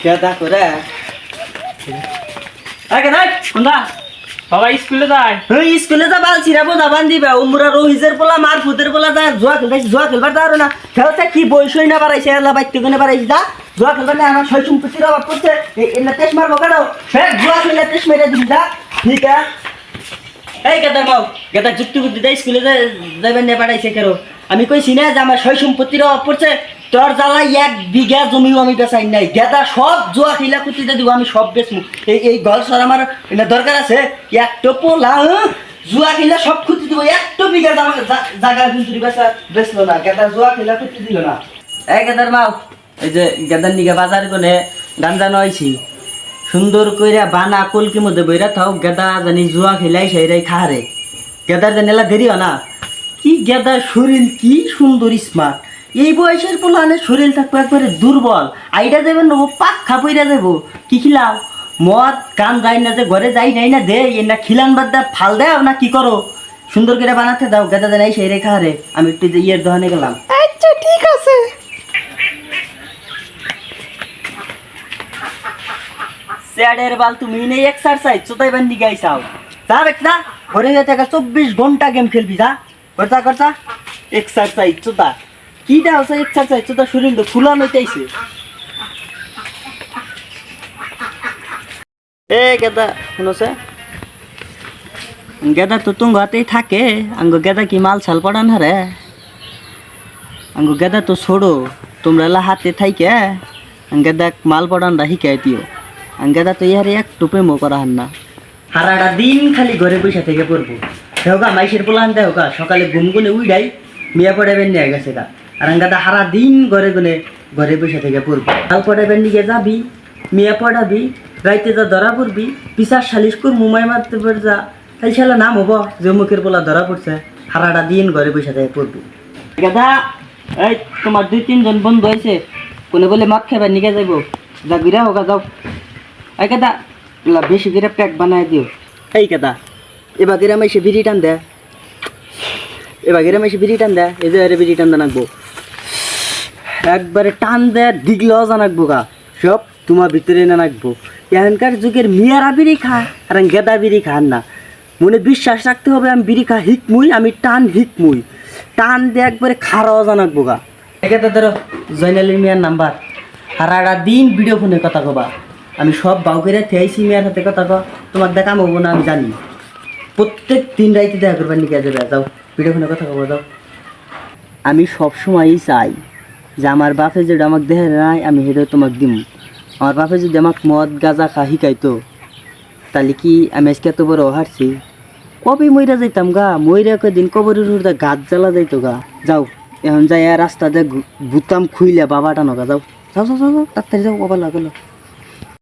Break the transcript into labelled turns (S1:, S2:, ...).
S1: কেদা করে
S2: আগে নাই কোনটা বাবা স্কুলে যায়
S1: ওই স্কুলে যা বাল ছিড়াবো যাবান দিবা উমরা রহিজের পোলা মার ফুতের পোলা যা জুয়া খেলবার দাঁড়ো না খেলতে কি বয়সই না বাড়াইছে আল্লাহ বাইতে গুনে বাড়াইছে যা জুয়া খেলবার না আমার ছয় সম্পত্তির অভাব করছে এলা তেস মারবো কেন ফের জুয়া খেলে তেস মেরে দিবি যা ঠিক আছে এই গেদা মাও গেদা যুক্তি বুদ্ধি দেয় স্কুলে যাইবেন না বাড়াইছে কেন আমি কইছি না যে আমার ছয় সম্পত্তির অভাব পড়ছে তোর জ্বালাই 1 বিঘা জমিও আমি বেচাই নাই গেদা সব জুয়া খিলা কুতিতে দিব আমি সব বেচমু এই গলসর আমার এটা দরকার আছে একটা পোলা জুয়া খিলা সব কুতি দিব 1 বিঘা জায়গা কিন্তু বেচলো না গেদা জুয়া খিলা কুতি দিল না এই গেদার মাও এই যে গেদার নিগা বাজার কোনে গান্দা নইছি সুন্দর কইরা বানা কলকি মধ্যে বইরা থাও গেদা জানি জুয়া খেলাই সেইরাই খারে গেদার জানেলা দেরি হয় না কি গেদার শরীর কি সুন্দর স্মার্ট এই বয়সের পোলানের শরীর থাকবো একবারে দুর্বল আইডা যাবেন না পাক্কা পইরা যাবো কি খিলাও মদ গান যাই না যে ঘরে যাই নাই না দে এ না খিলান বাদ দা ফাল দেও না কি করো সুন্দর করে বানাতে দাও গেদা জানাই সেই রেখা রে আমি একটু যে ইয়ের দোকানে গেলাম
S3: আচ্ছা ঠিক আছে
S1: স্যাডের বাল তুমি নেই এক্সারসাইজ চোতাই বান্দি গাইছাও যা বেটা ঘরে যেতে 24 ঘন্টা গেম খেলবি যা করতা করতা এক্সারসাইজ চোতা কি দাও সে এক্সারসাইজ চোতা শরীর তো ফুলান হইতেইছে এ গেদা শুনোছে গেদা তো তুম ঘাতেই থাকে আঙ্গো গেদা কি মাল ছাল পড়ান হারে আঙ্গো গেদা তো ছোড়ো তোমরা লা হাতে থাইকে গেদা মাল পড়ানটা শিখাই দিও গেদা তো ইয়ারে এক টুপে মো করা হান না সারাটা দিন খালি ঘরে বসে থেকে পড়বো দেওগা মাইসের পোলান দেওগা সকালে গুনগুনে উইডাই মিয়া পড়াবেন নিয়ে গেছে গা আর গাদা সারা দিন ঘরে বসে থেকে পড়বো কাল পড়াবেন নিয়ে যাবি মিয়া পড়াবি রাইতে যা ধরা পড়বি পিসার সালিশ কর মুমাই মারতে পার যা তাই ছেলে নাম হবো যে মুখের পোলা ধরা পড়ছে সারাটা দিন ঘরে বসে থেকে পড়বো গাদা এই তোমার 2-3 জন বন্ধু হয়েছে কোনে বলে মদ খাবার নিয়ে যাবো যা বিরা হোগা যাও এই গাদা বেশি করে প্যাক বানায় দিও এই গাদা এবার গেরাম এসে বিড়ি টান দেয় এই যে আরে বিড়ি টান দে নাকবো একবারে টান দেয় দিগলেও জানাকবো গা সব তোমার ভিতরে না নাকবো এখনকার যুগের মেয়েরা বিড়ি খায় আর গেদা বিড়ি খান না মনে বিশ্বাস রাখতে হবে আমি বিড়ি খা হিকমুই আমি টান হিকমুই টান দিয়ে একবারে খারাও জানাকবো গা একেতে ধরো জয়নালীর মেয়ের নাম্বার সারাটা দিন ভিডিও ফোনে কথা কবা আমি সব বাউকেরা থেয়েছি মেয়ের হাতে কথা কো তোমার দেখা হবো না আমি জানি প্রত্যেক দিন রাইতে দেখা করবার নিয়ে যাবে যাও ভিডিও ফোনে কথা কবা যাও আমি সবসময়ই চাই যে আমার বাপে যেটা আমাকে দেখে নাই আমি সেটা তোমাকে দিম আমার বাপে যদি আমাকে মদ গাঁজা খা শিখাইতো তাহলে কি আমি আজকে এত বড় হারছি কবে মইরা যাইতাম গা মইরা কদিন কবরের উড়ে গাছ জ্বালা যাইতো গা যাও এখন যাই রাস্তা দিয়ে বুতাম খুইলে বাবাটা নগা যাও যাও যাও যাও তাড়াতাড়ি যাও বাবা লাগলো